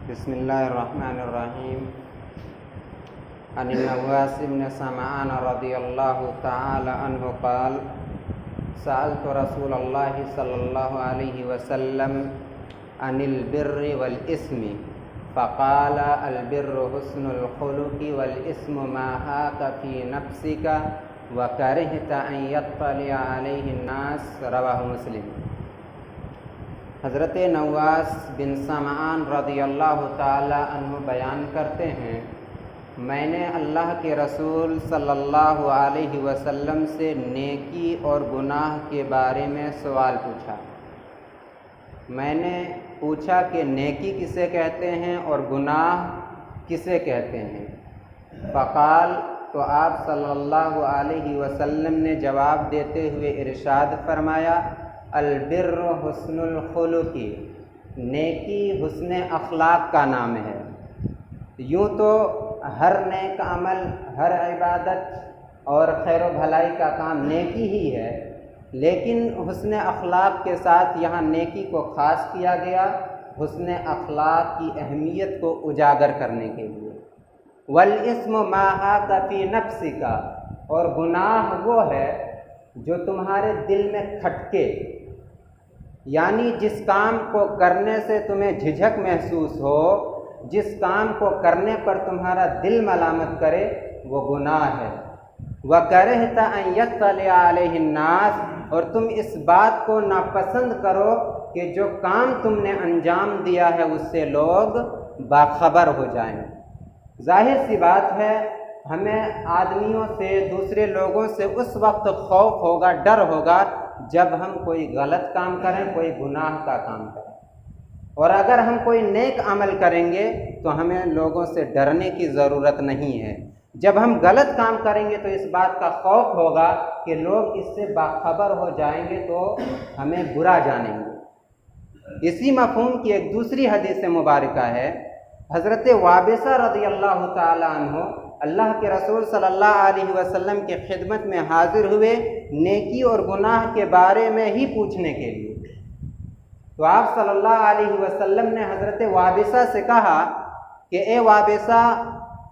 بسم الله الرحمن الرحيم. عن النواس بن سمعان رضي الله تعالى عنه قال: سألت رسول الله صلى الله عليه وسلم عن البر والإثم فقال: البر حسن الخلق والإثم ما هاك في نفسك وكرهت أن يطلع عليه الناس. رواه مسلم. حضرت نواس بن سمعان رضی اللہ تعالی عنہ بیان کرتے ہیں، میں نے اللہ کے رسول صلی اللہ علیہ وسلم سے نیکی اور گناہ کے بارے میں سوال پوچھا۔ میں نے پوچھا کہ نیکی کسے کہتے ہیں اور گناہ کسے کہتے ہیں؟ فقال، تو آپ صلی اللہ علیہ وسلم نے جواب دیتے ہوئے ارشاد فرمایا: البر حسن الخلق، نیکی حسن اخلاق کا نام ہے۔ یوں تو ہر نیک عمل، ہر عبادت اور خیر و بھلائی کا کام نیکی ہی ہے، لیکن حسن اخلاق کے ساتھ یہاں نیکی کو خاص کیا گیا، حسن اخلاق کی اہمیت کو اجاگر کرنے کے لیے۔ والاسم ما حاک فی نفسک، اور گناہ وہ ہے جو تمہارے دل میں کھٹکے، یعنی جس کام کو کرنے سے تمہیں جھجک محسوس ہو، جس کام کو کرنے پر تمہارا دل ملامت کرے، وہ گناہ ہے۔ وَكَرِهْتَ أَن يَطَّلِعَ عَلَيْهِ النَّاسُ، اور تم اس بات کو ناپسند کرو کہ جو کام تم نے انجام دیا ہے اس سے لوگ باخبر ہو جائیں۔ ظاہر سی بات ہے، ہمیں آدمیوں سے، دوسرے لوگوں سے اس وقت خوف ہوگا، ڈر ہوگا جب ہم کوئی غلط کام کریں، کوئی گناہ کا کام کریں۔ اور اگر ہم کوئی نیک عمل کریں گے تو ہمیں لوگوں سے ڈرنے کی ضرورت نہیں ہے۔ جب ہم غلط کام کریں گے تو اس بات کا خوف ہوگا کہ لوگ اس سے باخبر ہو جائیں گے تو ہمیں برا جانیں گے۔ اسی مفہوم کی ایک دوسری حدیث مبارکہ ہے، حضرت وابصہ رضی اللہ تعالی عنہ اللہ کے رسول صلی اللہ علیہ وسلم کی خدمت میں حاضر ہوئے نیکی اور گناہ کے بارے میں ہی پوچھنے کے لیے۔ تو آپ صلی اللہ علیہ وسلم نے حضرت وابصہ سے کہا کہ اے وابصہ،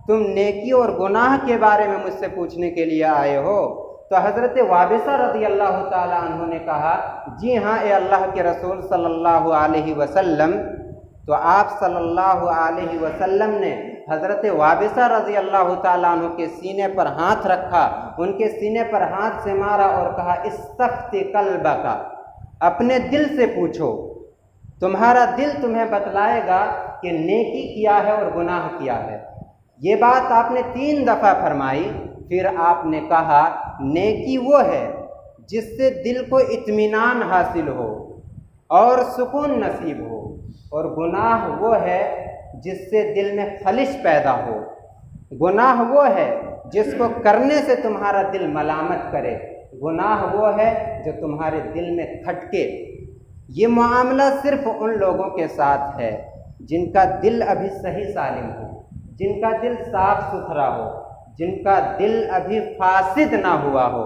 تم نیکی اور گناہ کے بارے میں مجھ سے پوچھنے کے لیے آئے ہو؟ تو حضرت وابصہ رضی اللہ تعالی عنہ نے کہا: جی ہاں اے اللہ کے رسول صلی اللہ علیہ وسلم۔ تو آپ صلی اللہ علیہ وسلم نے حضرت وابصہ رضی اللہ تعالیٰ عنہ کے سینے پر ہاتھ رکھا، ان کے سینے پر ہاتھ سے مارا اور کہا: استفتی قلبک، اپنے دل سے پوچھو، تمہارا دل تمہیں بتلائے گا کہ نیکی کیا ہے اور گناہ کیا ہے۔ یہ بات آپ نے 3 دفعہ فرمائی۔ پھر آپ نے کہا: نیکی وہ ہے جس سے دل کو اطمینان حاصل ہو اور سکون نصیب ہو، اور گناہ وہ ہے جس سے دل میں خلش پیدا ہو۔ گناہ وہ ہے جس کو کرنے سے تمہارا دل ملامت کرے، گناہ وہ ہے جو تمہارے دل میں کھٹکے۔ یہ معاملہ صرف ان لوگوں کے ساتھ ہے جن کا دل ابھی صحیح سالم ہو، جن کا دل صاف ستھرا ہو، جن کا دل ابھی فاسد نہ ہوا ہو،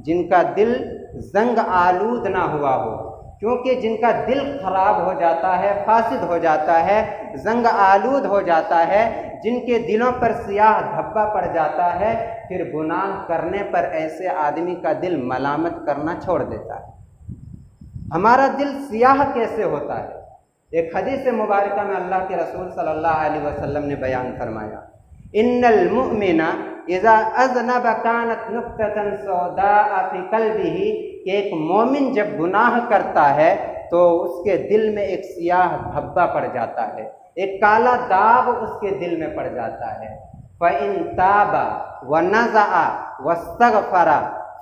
جن کا دل زنگ آلود نہ ہوا ہو۔ کیونکہ جن کا دل خراب ہو جاتا ہے، فاسد ہو جاتا ہے، زنگ آلود ہو جاتا ہے، جن کے دلوں پر سیاہ دھبا پڑ جاتا ہے، پھر گناہ کرنے پر ایسے آدمی کا دل ملامت کرنا چھوڑ دیتا ہے۔ ہمارا دل سیاہ کیسے ہوتا ہے؟ ایک حدیث مبارکہ میں اللہ کے رسول صلی اللہ علیہ وسلم نے بیان فرمایا: ان المؤمن اذا اذنب كانت نقطة سوداء في قلبه، کہ ایک مومن جب گناہ کرتا ہے تو اس کے دل میں ایک سیاہ دھبا پڑ جاتا ہے، ایک کالا داغ اس کے دل میں پڑ جاتا ہے۔ فَإِن تَابَ وَنَزَعَ وَاسْتَغْفَرَ،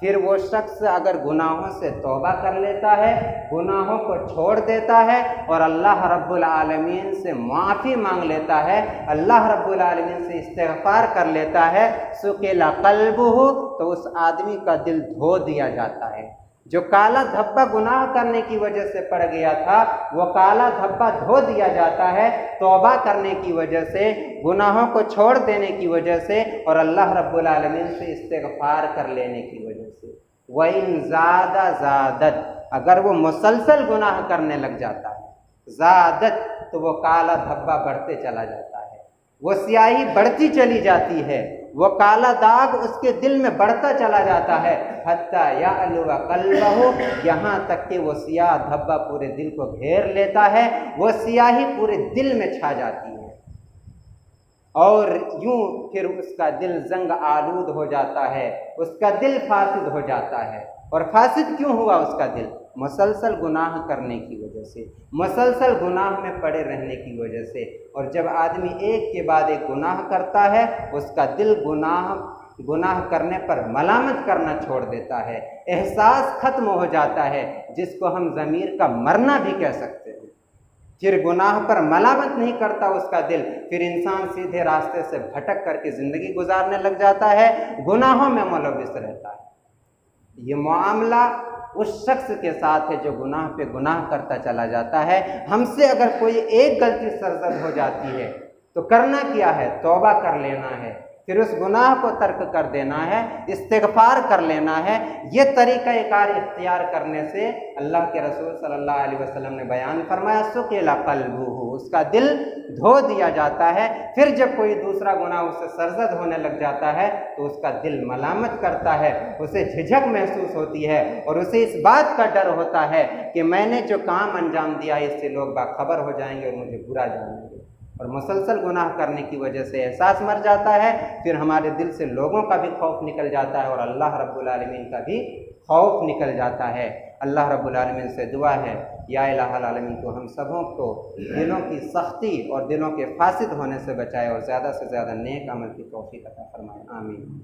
پھر وہ شخص اگر گناہوں سے توبہ کر لیتا ہے، گناہوں کو چھوڑ دیتا ہے اور اللہ رب العالمین سے معافی مانگ لیتا ہے، اللہ رب العالمین سے استغفار کر لیتا ہے، سُقِلَ قَلْبُهُ، تو اس آدمی کا دل دھو دیا جاتا ہے۔ جو کالا دھبا گناہ کرنے کی وجہ سے پڑ گیا تھا، وہ کالا دھبا دھو دیا جاتا ہے توبہ کرنے کی وجہ سے، گناہوں کو چھوڑ دینے کی وجہ سے، اور اللہ رب العالمین سے استغفار کر لینے کی وجہ سے۔ وَإِن زَادَ زَادَتْ، اگر وہ مسلسل گناہ کرنے لگ جاتا ہے، زادت تو وہ کالا دھبا بڑھتے چلا جاتا ہے، وہ سیاہی بڑھتی چلی جاتی ہے، وہ کالا داغ اس کے دل میں بڑھتا چلا جاتا ہے، حتیٰ یعلو قلبہ، یہاں تک کہ وہ سیاہ دھبا پورے دل کو گھیر لیتا ہے، وہ سیاہی پورے دل میں چھا جاتی ہے، اور یوں پھر اس کا دل زنگ آلود ہو جاتا ہے، اس کا دل فاسد ہو جاتا ہے۔ اور فاسد کیوں ہوا اس کا دل؟ مسلسل گناہ کرنے کی وجہ سے، مسلسل گناہ میں پڑے رہنے کی وجہ سے۔ اور جب آدمی ایک کے بعد ایک گناہ کرتا ہے، اس کا دل گناہ کرنے پر ملامت کرنا چھوڑ دیتا ہے، احساس ختم ہو جاتا ہے، جس کو ہم ضمیر کا مرنا بھی کہہ سکتے ہیں۔ پھر گناہ پر ملامت نہیں کرتا اس کا دل، پھر انسان سیدھے راستے سے بھٹک کر کے زندگی گزارنے لگ جاتا ہے، گناہوں میں ملوث رہتا ہے۔ یہ معاملہ اس شخص کے ساتھ ہے جو گناہ پہ گناہ کرتا چلا جاتا ہے۔ ہم سے اگر کوئی ایک غلطی سرزد ہو جاتی ہے تو کرنا کیا ہے؟ توبہ کر لینا ہے، پھر اس گناہ کو ترک کر دینا ہے، استغفار کر لینا ہے۔ یہ طریقہ کار اختیار کرنے سے اللہ کے رسول صلی اللہ علیہ وسلم نے بیان فرمایا سُقِلَ قَلْبُهُ، اس کا دل دھو دیا جاتا ہے۔ پھر جب کوئی دوسرا گناہ اس سے سرزد ہونے لگ جاتا ہے تو اس کا دل ملامت کرتا ہے، اسے جھجک محسوس ہوتی ہے، اور اسے اس بات کا ڈر ہوتا ہے کہ میں نے جو کام انجام دیا ہے اس سے لوگ باخبر ہو جائیں گے اور مجھے برا جانیں گے۔ اور مسلسل گناہ کرنے کی وجہ سے احساس مر جاتا ہے، پھر ہمارے دل سے لوگوں کا بھی خوف نکل جاتا ہے اور اللہ رب العالمین کا بھی خوف نکل جاتا ہے۔ اللہ رب العالمین سے دعا ہے یا الہ العالمین تو ہم سبوں کو دلوں کی سختی اور دلوں کے فاسد ہونے سے بچائے اور زیادہ سے زیادہ نیک عمل کی توفیق عطا فرمائے، آمین۔